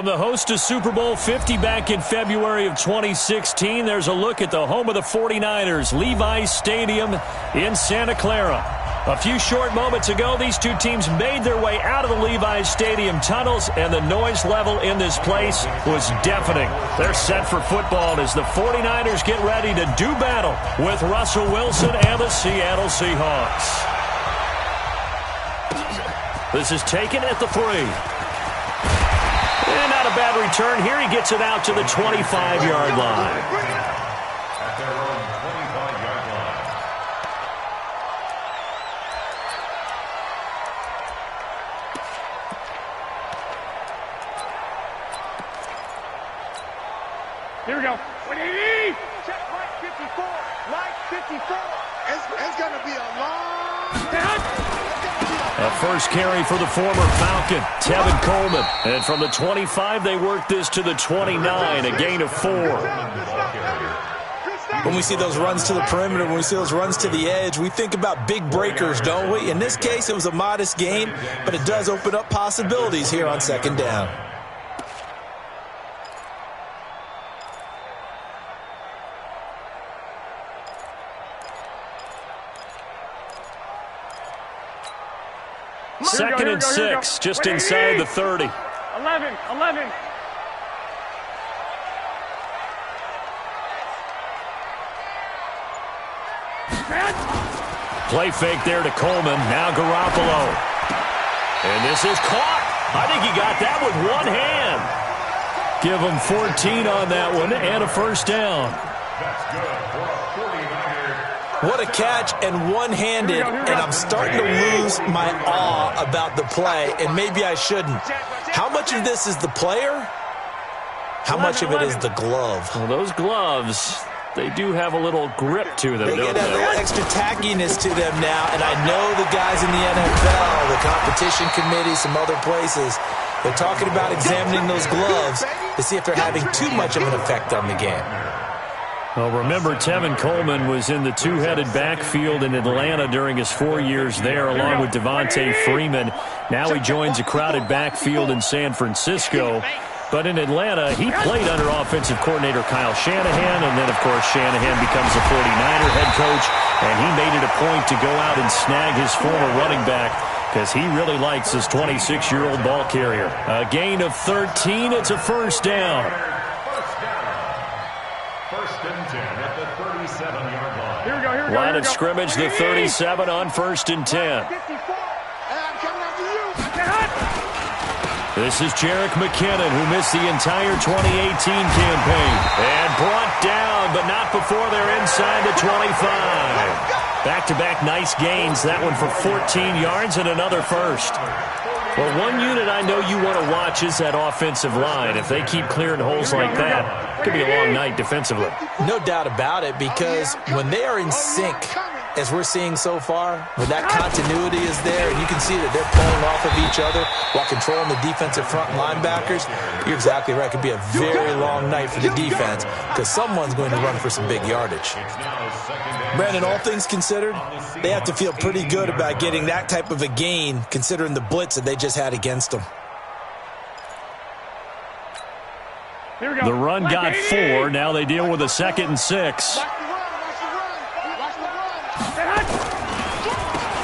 From the host to Super Bowl 50 back in February of 2016, there's a look at the home of the 49ers, Levi's Stadium in Santa Clara. A few short moments ago, these two teams made their way out of the Levi's Stadium tunnels, and the noise level in this place was deafening. They're set for football as the 49ers get ready to do battle with Russell Wilson and the Seattle Seahawks. This is taken at the 3. And not a bad return here. He gets it out to the 25-yard line. Here we go. 180. Check right 54. Right 54. It's going to be a long... A first carry for the former Falcon, Tevin Coleman. And from the 25, they work this to the 29, a gain of 4. When we see those runs to the perimeter, when we see those runs to the edge, we think about big breakers, don't we? In this case, it was a modest gain, but it does open up possibilities here on second down. Second and 6, just inside the 30. 11. Play fake there to Coleman. Now Garoppolo. And this is caught. I think he got that with one hand. Give him 14 on that one and a first down. That's good for a 49er. What a catch and one-handed, and I'm starting to lose my awe about the play, and maybe I shouldn't. How much of this is the player? How much of it is the glove? Well, those gloves, they do have a little grip to them, They don't get a little extra tackiness to them now, and I know the guys in the NFL, the competition committee, some other places, they're talking about examining those gloves to see if they're having too much of an effect on the game. Well, remember, Tevin Coleman was in the two-headed backfield in Atlanta during his 4 years there, along with Devontae Freeman. Now he joins a crowded backfield in San Francisco. But in Atlanta, he played under offensive coordinator Kyle Shanahan, and then, of course, Shanahan becomes a 49er head coach, and he made it a point to go out and snag his former running back because he really likes his 26-year-old ball carrier. A gain of 13. It's a first down. First and 10 at the 37-yard line. Here we go. Line of scrimmage, the 37 on first and 10. This is Jerick McKinnon, who missed the entire 2018 campaign. And brought down, but not before they're inside the 25. Back-to-back nice gains. That one for 14 yards and another first. Well, one unit I know you want to watch is that offensive line. If they keep clearing holes like that, it could be a long night defensively. No doubt about it, because when they are in sync, as we're seeing so far, when that continuity is there and you can see that they're pulling off of each other while controlling the defensive front linebackers, you're exactly right. It could be a very long night for the defense because someone's going to run for some big yardage. Brandon, all things considered, they have to feel pretty good about getting that type of a gain considering the blitz that they just had against them. The run got 4. Now they deal with a 2nd and 6.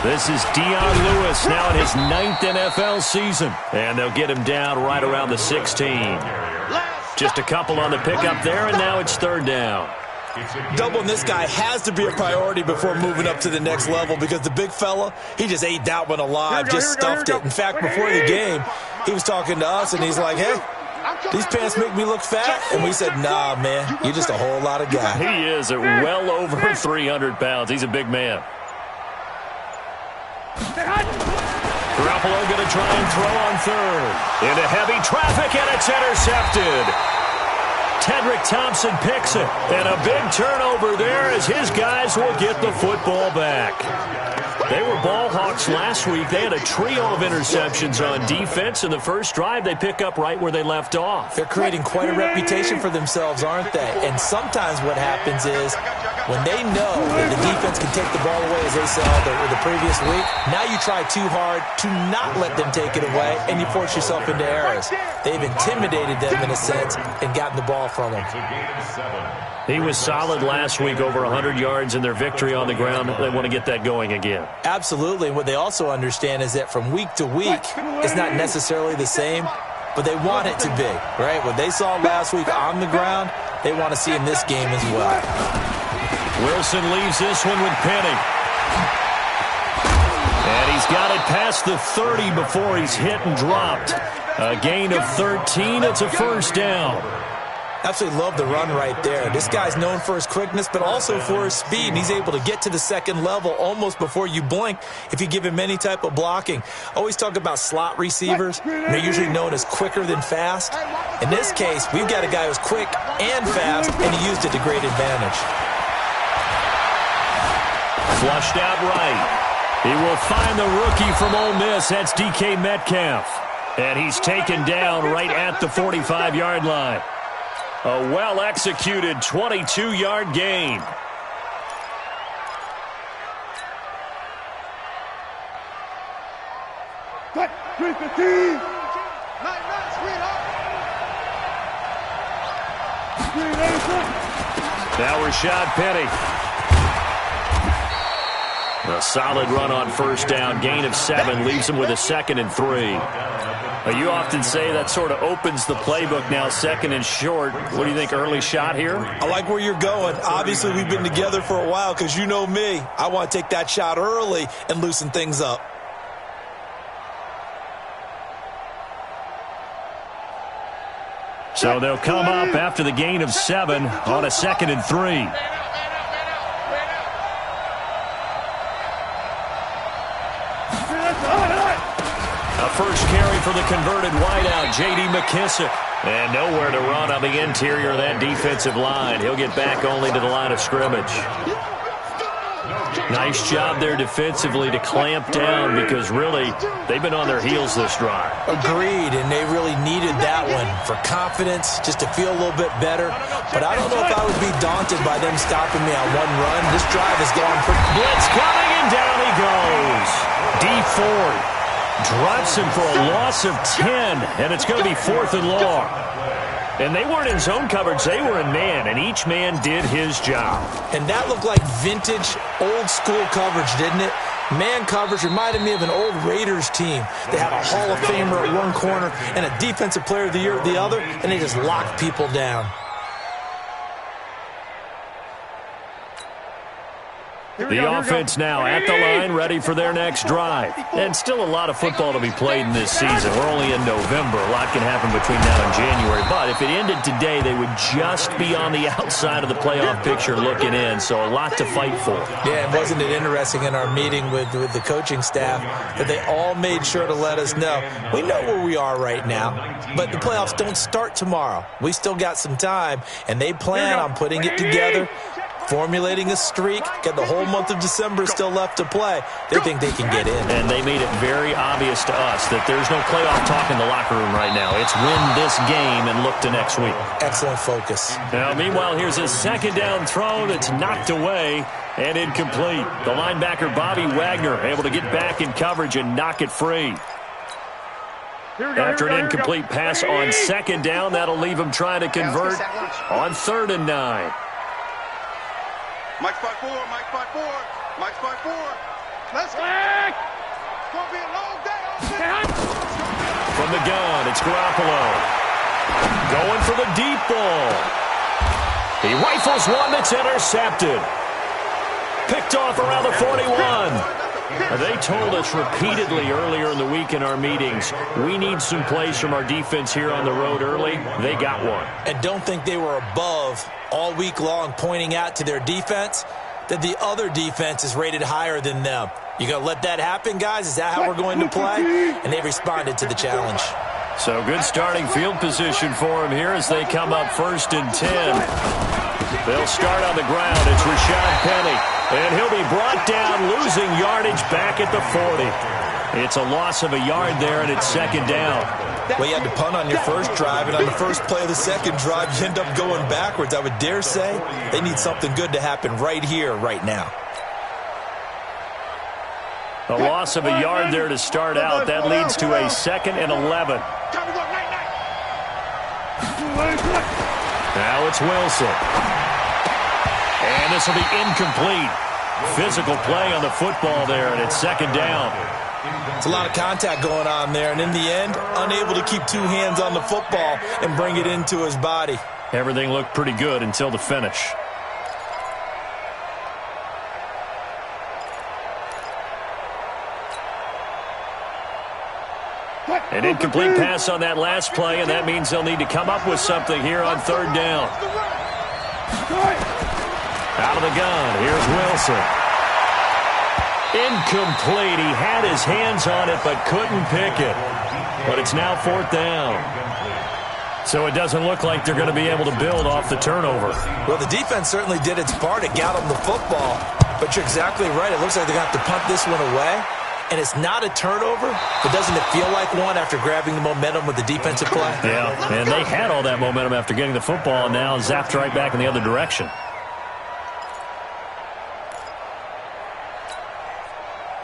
This is Dion Lewis now in his 9th NFL season. And they'll get him down right around the 16. Just a couple on the pickup there, and now it's 3rd down. Doubling this guy has to be a priority before moving up to the next level because the big fella, he just ate that one alive, just stuffed it. In fact, before the game, he was talking to us, and he's like, hey, these pants make me look fat? And we said, nah, man, you're just a whole lot of guy. He is at well over 300 pounds. He's a big man. Garoppolo going to try and throw on 3rd. Into heavy traffic, and it's intercepted. Tedrick Thompson picks it, and a big turnover there as his guys will get the football back. They were ball hawks last week. They had a trio of interceptions on defense. In the first drive, they pick up right where they left off. They're creating quite a reputation for themselves, aren't they? And sometimes what happens is when they know that the defense can take the ball away, as they saw the previous week, now you try too hard to not let them take it away, and you force yourself into errors. They've intimidated them in a sense and gotten the ball from them. He was solid last week, over 100 yards in their victory on the ground. They want to get that going again. Absolutely. And what they also understand is that from week to week, it's not necessarily the same, but they want it to be, right? What they saw last week on the ground, they want to see in this game as well. Wilson leaves this one with Penny. And he's got it past the 30 before he's hit and dropped. A gain of 13. It's a first down. Absolutely love the run right there. This guy's known for his quickness, but also for his speed. And he's able to get to the second level almost before you blink if you give him any type of blocking. Always talk about slot receivers. They're usually known as quicker than fast. In this case, we've got a guy who's quick and fast, and he used it to great advantage. Flushed out right. He will find the rookie from Ole Miss. That's DK Metcalf. And he's taken down right at the 45-yard line. A well-executed 22-yard gain. Now Rashad Penny. A solid run on first down. Gain of 7 leaves him with a 2nd and 3. You often say that sort of opens the playbook now, 2nd and short. What do you think, early shot here? I like where you're going. Obviously, we've been together for a while because you know me. I want to take that shot early and loosen things up. So they'll come up after the gain of 7 on a 2nd and 3. First carry for the converted wideout, J.D. McKissick. And nowhere to run on the interior of that defensive line. He'll get back only to the line of scrimmage. Nice job there defensively to clamp down because really they've been on their heels this drive. Agreed, and they really needed that one for confidence, just to feel a little bit better. But I don't know if I would be daunted by them stopping me on one run. This drive has gone pretty... Blitz coming, and down he goes. D. Ford drops him for a loss of 10, and it's going to be 4th and long. And they weren't in zone coverage. They were in man, and each man did his job. And that looked like vintage, old-school coverage, didn't it? Man coverage reminded me of an old Raiders team. They had a Hall of Famer at one corner and a Defensive Player of the Year at the other, and they just locked people down. The offense now at the line, ready for their next drive. And still a lot of football to be played in this season. We're only in November. A lot can happen between now and January. But if it ended today, they would just be on the outside of the playoff picture looking in. So a lot to fight for. Yeah, and wasn't it interesting in our meeting with the coaching staff that they all made sure to let us know, we know where we are right now, but the playoffs don't start tomorrow. We still got some time, and they plan on putting it together, formulating a streak, got the whole month of December still left to play. They think they can get in. And they made it very obvious to us that there's no playoff talk in the locker room right now. It's win this game and look to next week. Excellent focus. Now, meanwhile, here's a 2nd down throw that's knocked away and incomplete. The linebacker, Bobby Wagner, able to get back in coverage and knock it free. After an incomplete pass on 2nd down, that'll leave him trying to convert on 3rd and 9. Mike 5-4, Mike 5-4, Mike 5-4. Let's go. It's going to be a long day. From the gun, it's Garoppolo. Going for the deep ball. He rifles one that's intercepted. Picked off around the 41. They told us repeatedly earlier in the week in our meetings, we need some plays from our defense here on the road early. They got one. And don't think they were above all week long pointing out to their defense that the other defense is rated higher than them. You going to let that happen, guys? Is that how we're going to play? And they responded to the challenge. So good starting field position for him here as they come up 1st and 10. They'll start on the ground. It's Rashad Penny. And he'll be brought down, losing yardage back at the 40. It's a loss of a yard there, and it's 2nd down. Well, you had to punt on your first drive, and on the first play of the second drive, you end up going backwards. I would dare say they need something good to happen right here, right now. A loss of a yard there to start out. That leads to a 2nd and 11. Now it's Wilson. And this will be incomplete. Physical play on the football there, and it's 2nd down. It's a lot of contact going on there, and in the end, unable to keep 2 hands on the football and bring it into his body. Everything looked pretty good until the finish. An incomplete pass on that last play, and that means they'll need to come up with something here on 3rd down. Out of the gun, here's Wilson. Incomplete. He had his hands on it but couldn't pick it. But it's now 4th down. So it doesn't look like they're going to be able to build off the turnover. Well, the defense certainly did its part. It got them the football. But you're exactly right. It looks like they're going to have to punt this one away. And it's not a turnover, but doesn't it feel like one after grabbing the momentum with the defensive play? Yeah, and they had all that momentum after getting the football, and now zapped right back in the other direction.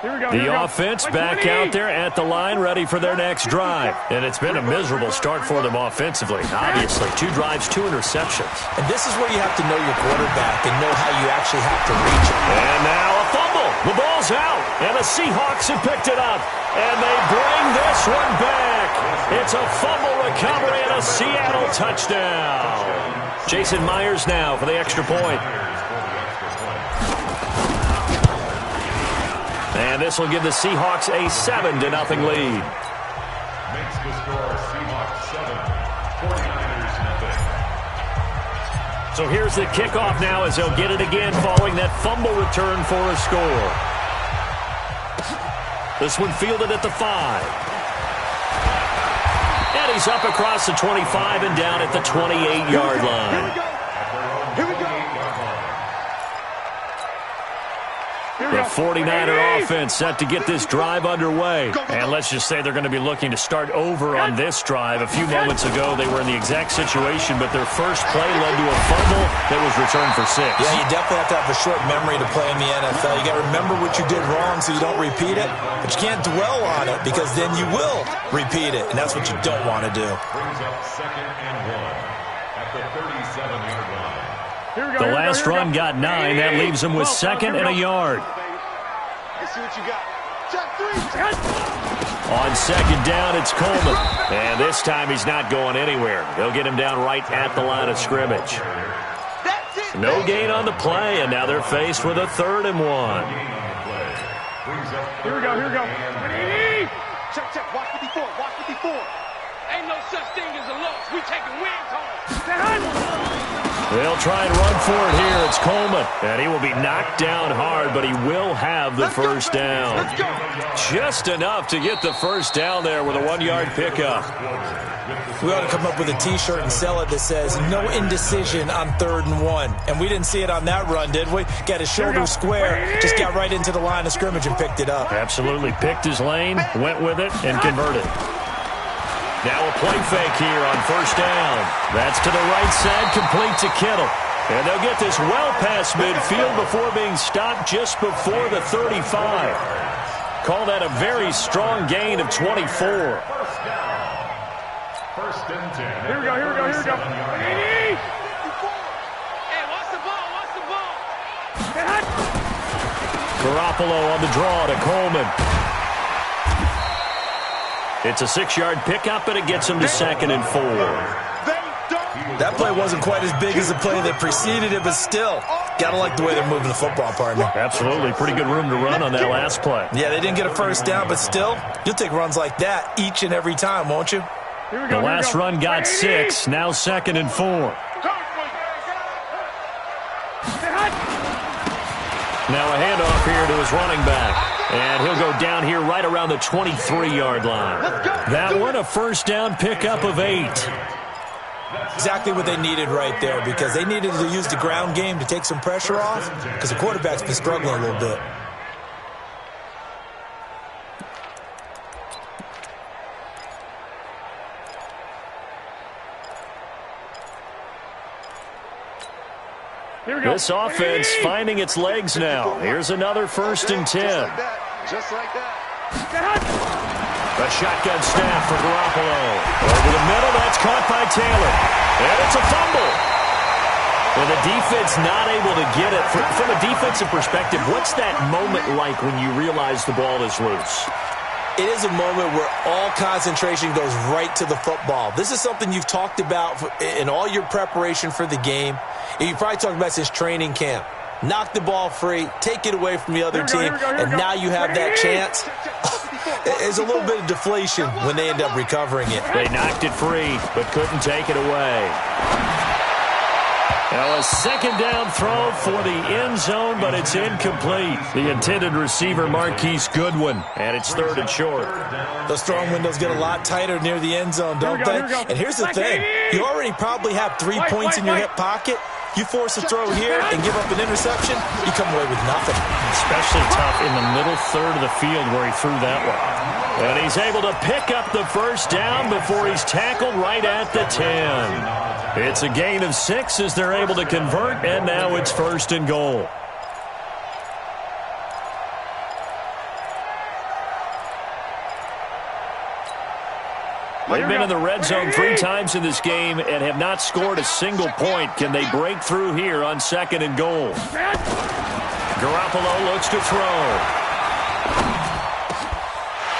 The offense back out there at the line, ready for their next drive. And it's been a miserable start for them offensively. Obviously, 2 drives, 2 interceptions. And this is where you have to know your quarterback and know how you actually have to reach him. And now a fumble. The ball's out, and the Seahawks have picked it up. And they bring this one back. It's a fumble recovery and a Seattle touchdown. Jason Myers now for the extra point. And this will give the Seahawks a 7-0 lead. Makes the score Seahawks 7, 49ers nothing. So here's the kickoff now as they'll get it again following that fumble return for a score. This one fielded at the 5. And he's up across the 25 and down at the 28-yard line. Here we go. The 49er offense set to get this drive underway. And let's just say they're going to be looking to start over on this drive. A few moments ago, they were in the exact situation, but their first play led to a fumble that was returned for 6. Yeah, you definitely have to have a short memory to play in the NFL. You got to remember what you did wrong so you don't repeat it, but you can't dwell on it because then you will repeat it, and that's what you don't want to do. Brings up 2nd and 1 at the 37-yard line. The last run got 9. That leaves them with 2nd and a yard. Let's see what you got. Check 3. On 2nd down, it's Coleman. And this time he's not going anywhere. They'll get him down right at the line of scrimmage. No gain on the play, and now they're faced with a 3rd and 1. Here we go. 180. Check. Watch 54. Ain't no such thing as a loss. We taking wins home. They'll try and run for it here. It's Coleman. And he will be knocked down hard, but he will have the first down. Just enough to get the first down there with a 1-yard pickup. We ought to come up with a T-shirt and sell it that says, no indecision on 3rd and 1. And we didn't see it on that run, did we? Got his shoulder square, just got right into the line of scrimmage and picked it up. Absolutely picked his lane, went with it, and converted. Now a play fake here on 1st down. That's to the right side, complete to Kittle. And they'll get this well past midfield before being stopped just before the 35. Call that a very strong gain of 24. First and 10. Here we go. 80. Hey, watch the ball. Garoppolo on the draw to Coleman. It's a 6-yard pickup, and it gets him to 2nd and 4. That play wasn't quite as big as the play that preceded it, but still, gotta like the way they're moving the football, partner. Absolutely. Pretty good room to run on that last play. Yeah, they didn't get a first down, but still, you'll take runs like that each and every time, won't you? The last run got 6, now 2nd and 4. Now a handoff here to his running back. And he'll go down here right around the 23-yard line. That one, a first down pickup of 8. Exactly what they needed right there, because they needed to use the ground game to take some pressure off, because the quarterback's been struggling a little bit. This offense finding its legs now. Here's another 1st and 10. Just like that. A shotgun snap for Garoppolo. Over the middle, that's caught by Taylor. And it's a fumble. And the defense not able to get it. From a defensive perspective, what's that moment like when you realize the ball is loose? It is a moment where all concentration goes right to the football. This is something you've talked about in all your preparation for the game. And you probably talked about since training camp. Knock the ball free, take it away from the other team, and now you have that chance. There's a little bit of deflation when they end up recovering it. They knocked it free, but couldn't take it away. Now a second down throw for the end zone, but it's incomplete. The intended receiver, Marquise Goodwin, and it's 3rd and short. Those throwing windows get a lot tighter near the end zone, don't they? And here's the thing. You already probably have 3 points in your hip pocket. You force a throw here and give up an interception, you come away with nothing. Especially tough in the middle third of the field where he threw that one. And he's able to pick up the first down before he's tackled right at the 10. It's a gain of 6 as they're able to convert, and now it's 1st and goal. They've been in the red zone 3 times in this game and have not scored a single point. Can they break through here on 2nd and goal? Garoppolo looks to throw.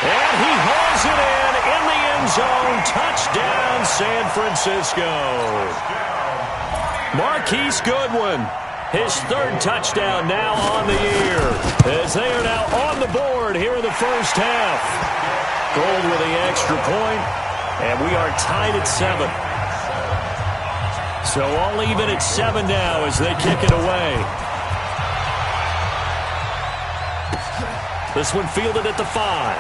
And he hauls it in the end zone. Touchdown, San Francisco. Marquise Goodwin, his 3rd touchdown now on the year, as they are now on the board here in the first half. Gold with the extra point. And we are tied at 7. So all even at 7 now as they kick it away. This one fielded at the 5.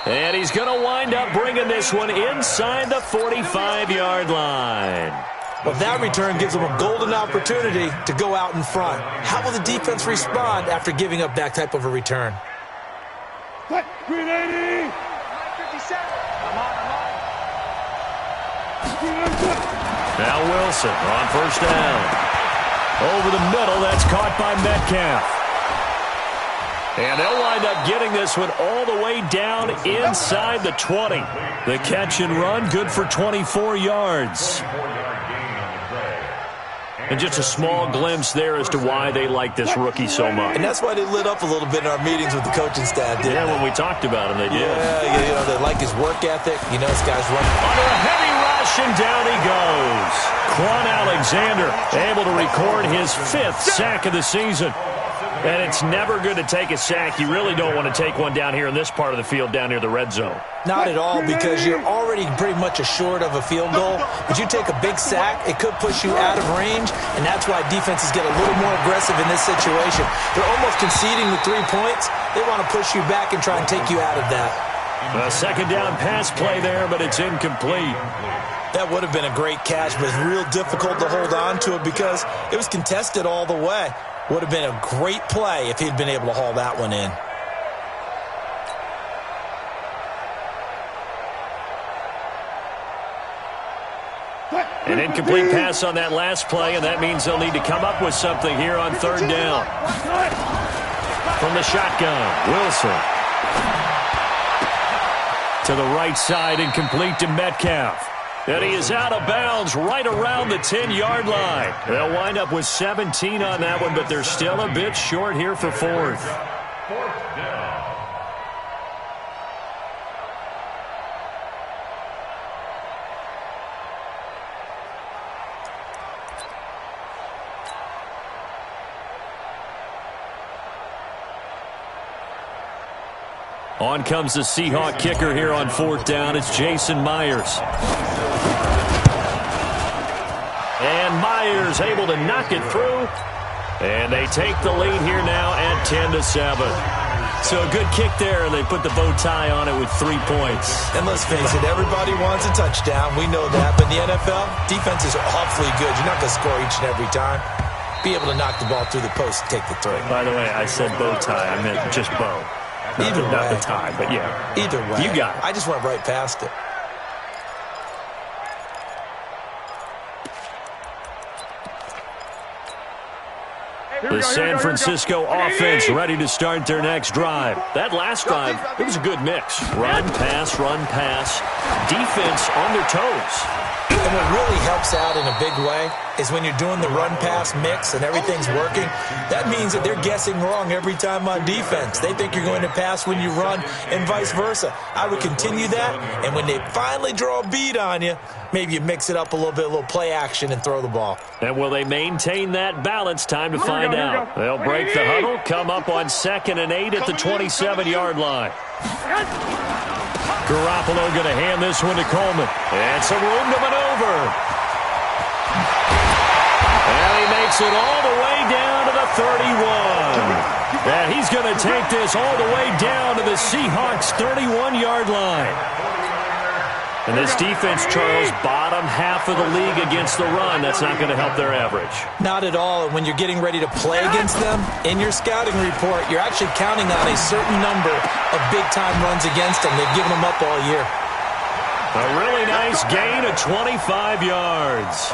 And he's going to wind up bringing this one inside the 45-yard line. Well, that return gives them a golden opportunity to go out in front. How will the defense respond after giving up that type of a return? What? 380! Now Wilson on first down. Over the middle, that's caught by Metcalf. And they'll wind up getting this one all the way down inside the 20. The catch and run, good for 24 yards. And just a small glimpse there as to why they like this rookie so much. And that's why they lit up a little bit in our meetings with the coaching staff, didn't they? When we talked about him, they did. Yeah, they like his work ethic. You know, this guy's running. Under a heavy rush, and down he goes. Quan Alexander able to record his 5th sack of the season. And it's never good to take a sack. You really don't want to take one down here in this part of the field, down near the red zone. Not at all, because you're already pretty much assured of a field goal. But you take a big sack, it could push you out of range, and that's why defenses get a little more aggressive in this situation. They're almost conceding the 3 points. They want to push you back and try and take you out of that. A second down pass play there, but it's incomplete. That would have been a great catch, but it's real difficult to hold on to it because it was contested all the way. Would have been a great play if he'd been able to haul that one in. An incomplete pass on that last play, and that means they'll need to come up with something here on 3rd down. From the shotgun, Wilson. To the right side, incomplete to Metcalf. And he is out of bounds right around the 10-yard line. They'll wind up with 17 on that one, but they're still a bit short here for 4th. 4th down. On comes the Seahawk kicker here on 4th down. It's Jason Myers. And Myers able to knock it through. And they take the lead here now at 10-7. So a good kick there, and they put the bow tie on it with 3 points. And let's face it, everybody wants a touchdown. We know that. But in the NFL, defenses are awfully good. You're not going to score each and every time. Be able to knock the ball through the post and take the throw. By the way, I said bow tie. I meant just bow. Either way. Not the tie, but yeah. Either way. You got it. I just went right past it. The San Francisco offense ready to start their next drive. That last drive, it was a good mix. Run, pass, defense on their toes. And what really helps out in a big way is when you're doing the run-pass mix and everything's working, that means that they're guessing wrong every time on defense. They think you're going to pass when you run and vice versa. I would continue that, and when they finally draw a beat on you, maybe you mix it up a little bit, a little play action, and throw the ball. And will they maintain that balance? Time to find out. They'll break the huddle, come up on 2nd and 8 at the 27-yard line. Garoppolo going to hand this one to Coleman. And some room to maneuver. And he makes it all the way down to the 31. And he's going to take this all the way down to the Seahawks' 31-yard line. And this defense, Charles, bottom half of the league against the run. That's not going to help their average. Not at all. And when you're getting ready to play against them, in your scouting report, you're actually counting on a certain number of big-time runs against them. They've given them up all year. A really nice gain of 25 yards.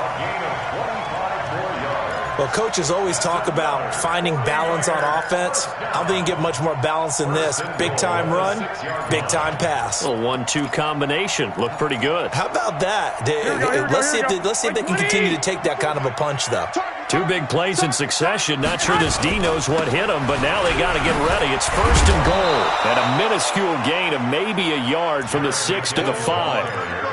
Well, coaches always talk about finding balance on offense. I don't think you can get much more balance than this. Big-time run, big-time pass. A 1-2 combination. Looked pretty good. How about that? Let's see if they can continue to take that kind of a punch, though. 2 big plays in succession. Not sure this D knows what hit him, but now they got to get ready. It's 1st and goal. And a minuscule gain of maybe a yard from the 6 to the 5.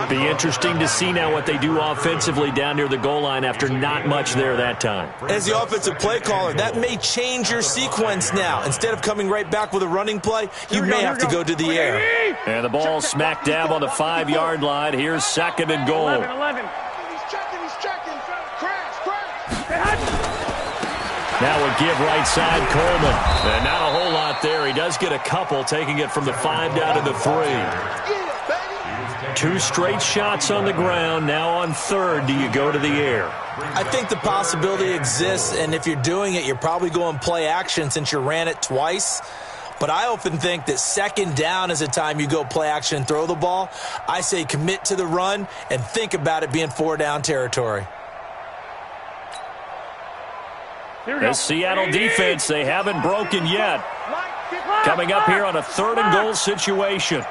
Be interesting to see now what they do offensively down near the goal line after not much there that time. As the offensive play caller, that may change your sequence now. Instead of coming right back with a running play, you may have to go to the air. And the ball smack dab on the 5-yard line. Here's 2nd and goal. 11. He's checking. Crash. Now a give right side, Coleman. And not a whole lot there. He does get a couple, taking it from the 5 down to the 3. 2 straight shots on the ground. Now on 3rd, do you go to the air? I think the possibility exists, and if you're doing it, you're probably going play action since you ran it twice. But I often think that 2nd down is a time you go play action and throw the ball. I say commit to the run and think about it being 4-down territory. The Seattle defense, they haven't broken yet. Coming up here on a 3rd and goal situation.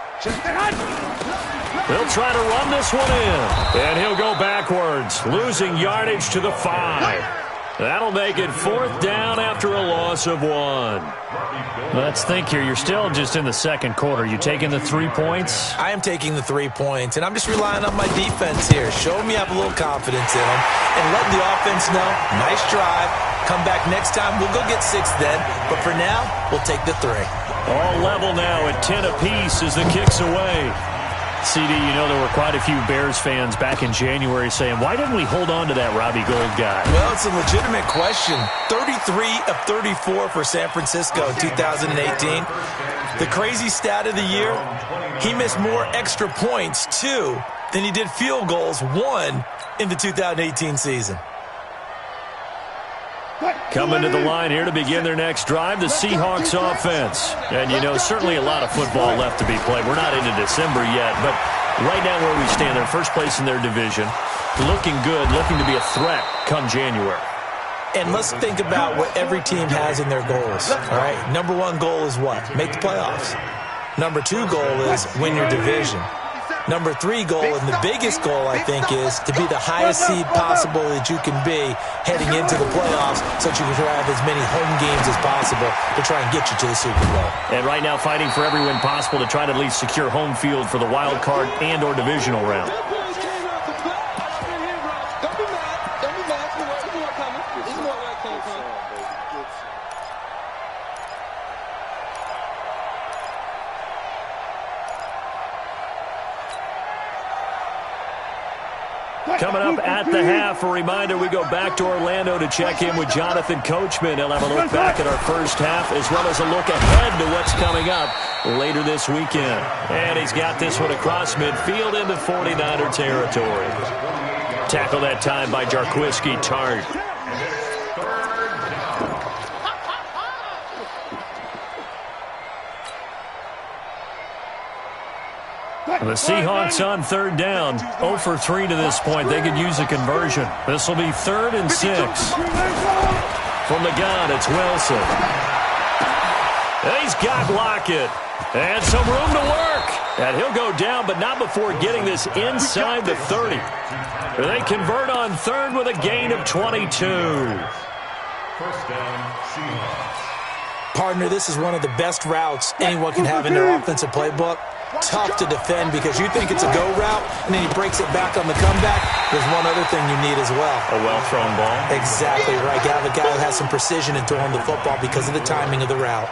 He'll try to run this one in. And he'll go backwards, losing yardage to the 5. That'll make it 4th down after a loss of 1. Let's think here. You're still just in the 2nd quarter. You taking the 3 points? I am taking the 3 points, and I'm just relying on my defense here. Show me I have a little confidence in them, and let the offense know, nice drive. Come back next time. We'll go get 6 then, but for now, we'll take the 3. All level now at 10 apiece as the kick's away. CD, you know there were quite a few Bears fans back in January saying, why didn't we hold on to that Robbie Gould guy? Well, it's a legitimate question. 33 of 34 for San Francisco in 2018. The crazy stat of the year, he missed more extra points, 2, than he did field goals, 1 in the 2018 season. Coming to the line here to begin their next drive, the Seahawks offense. And, you know, certainly a lot of football left to be played. We're not into December yet, but right now where we stand, they're first place in their division. Looking good, looking to be a threat come January. And let's think about what every team has in their goals, all right? Number 1 goal is what? Make the playoffs. Number 2 goal is win your division. Number 3 goal, and the biggest goal, I think, is to be the highest seed possible that you can be heading into the playoffs so that you can have as many home games as possible to try and get you to the Super Bowl. And right now fighting for every win possible to try to at least secure home field for the wild card and or divisional round. Coming up at the half, a reminder, we go back to Orlando to check in with Jonathan Coachman. He'll have a look back at our first half as well as a look ahead to what's coming up later this weekend. And he's got this one across midfield into 49er territory. Tackle that time by Jarquiski Tart. The Seahawks on third down, 0 for 3 to this point. They could use a conversion. This will be 3rd and 6. From the gun, it's Wilson. He's got Lockett. And some room to work. And he'll go down, but not before getting this inside the 30. They convert on 3rd with a gain of 22. First down, Seahawks. Partner, this is one of the best routes anyone can have in their offensive playbook. Tough to defend because you think it's a go route, and then he breaks it back on the comeback. There's one other thing you need as well. A well-thrown ball. Exactly right. You have a guy who has some precision in throwing the football because of the timing of the route.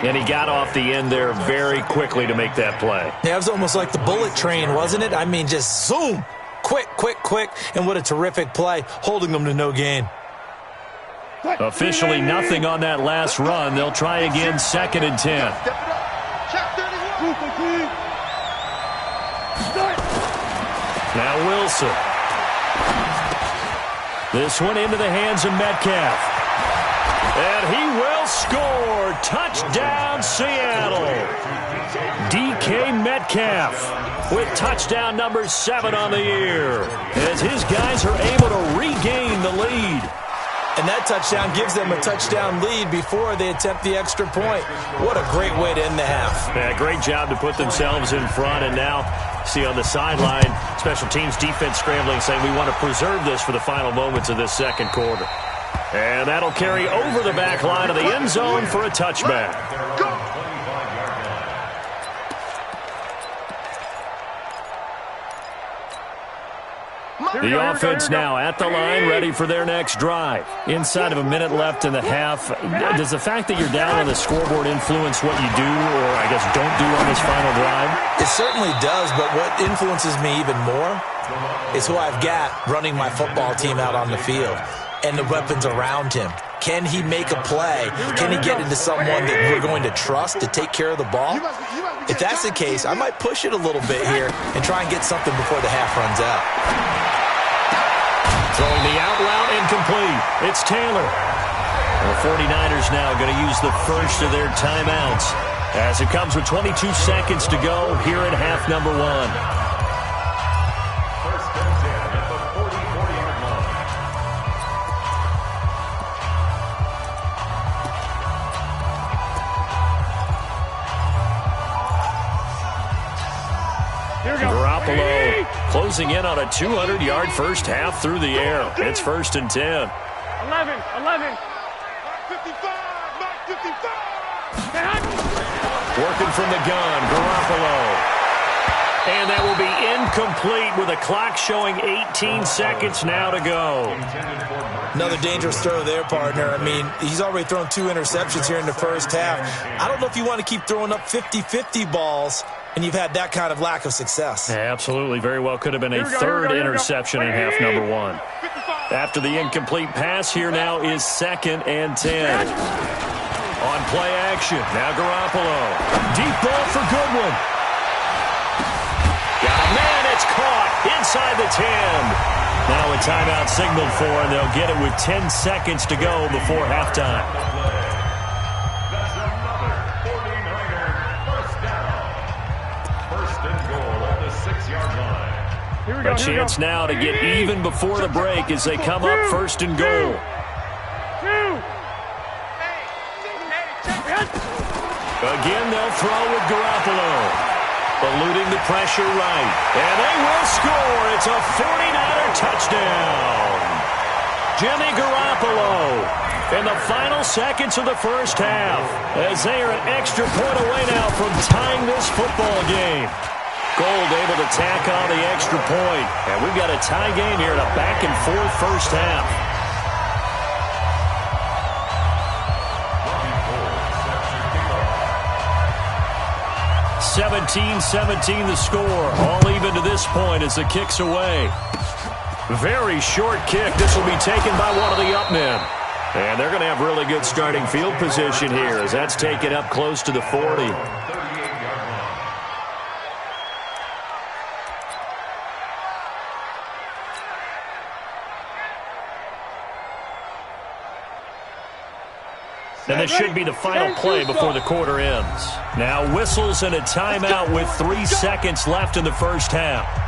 And he got off the end there very quickly to make that play. Yeah, it was almost like the bullet train, wasn't it? I mean, just zoom. Quick, quick, quick. And what a terrific play, holding them to no gain. Officially nothing on that last run. They'll try again, 2nd and 10. Now Wilson. This one into the hands of Metcalf. And he will score. Touchdown, Seattle. DK Metcalf with touchdown number 7 on the year as his guys are able to regain the lead. And that touchdown gives them a touchdown lead before they attempt the extra point. What a great way to end the half. Yeah, great job to put themselves in front. And now, see on the sideline, special teams defense scrambling, saying we want to preserve this for the final moments of this second quarter. And that'll carry over the back line of the end zone for a touchback. The offense now at the line, ready for their next drive. Inside of a minute left in the half. Does the fact that you're down on the scoreboard influence what you do, or I guess don't do on this final drive? It certainly does, but what influences me even more is who I've got running my football team out on the field and the weapons around him. Can he make a play? Can he get into someone that we're going to trust to take care of the ball? If that's the case, I might push it a little bit here and try and get something before the half runs out. Throwing the out route incomplete. It's Taylor. The 49ers now going to use the first of their timeouts as it comes with 22 seconds to go here in half number 1. First and 10 at the 40-yard line. Garoppolo closing in on a 200-yard first half through the air. It's 1st and 10. 11. 55. Working from the gun, Garoppolo. And that will be incomplete with a clock showing 18 seconds now to go. Another dangerous throw there, partner. I mean, he's already thrown 2 interceptions here in the first half. I don't know if you want to keep throwing up 50-50 balls, and you've had that kind of lack of success. Yeah, absolutely. Very well could have been a third interception in half number 1. After the incomplete pass, here now is 2nd and 10. On play action, now Garoppolo. Deep ball for Goodwin. Got a man, it's caught inside the 10. Now a timeout signaled for, and they'll get it with 10 seconds to go before halftime. That's another 49er first down. First and goal at the 6-yard line. A chance now to get even before the break as they come up 1st and goal. Again, they'll throw with Garoppolo. Eluding the pressure right. And they will score. It's a 49er touchdown. Jimmy Garoppolo in the final seconds of the first half as they are an extra point away now from tying this football game. Gold able to tack on the extra point. And we've got a tie game here in a back-and-forth first half. 17-17 the score. All even to this point as the kick's away. Very short kick. This will be taken by one of the up men. And they're going to have really good starting field position here as that's taken up close to the 40. And this should be the final play before the quarter ends. Now whistles and a timeout with 3 seconds left in the first half.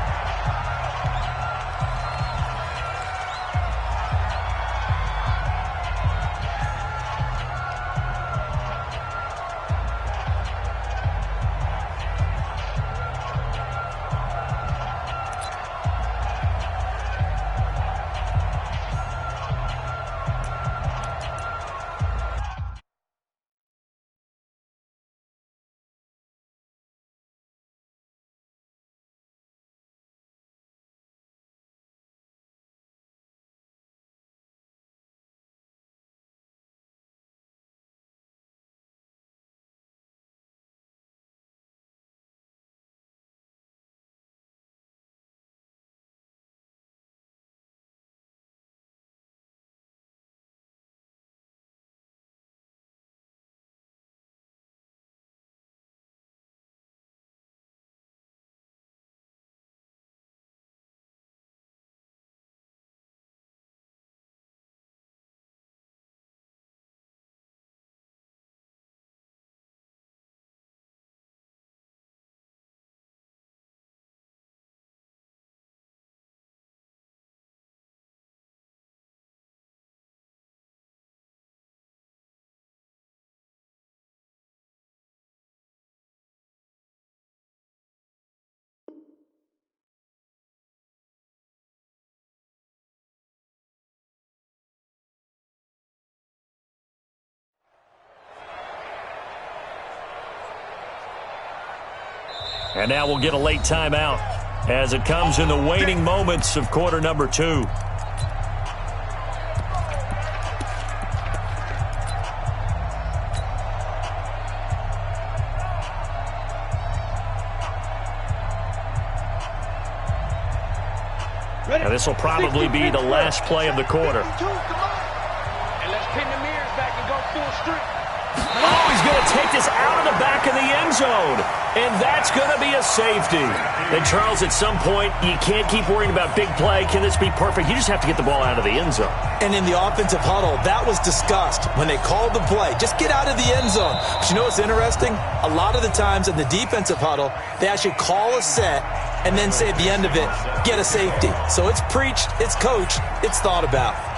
And now we'll get a late timeout as it comes in the waning moments of quarter number 2. And this will probably be the last play of the quarter. And let's pin the mirrors back and go full strength. Oh, he's going to take this out of the back of the end zone. And that's going to be a safety. And, Charles, at some point, you can't keep worrying about big play. Can this be perfect? You just have to get the ball out of the end zone. And in the offensive huddle, that was discussed when they called the play. Just get out of the end zone. But you know what's interesting? A lot of the times in the defensive huddle, they actually call a set and then say at the end of it, get a safety. So it's preached, it's coached, it's thought about.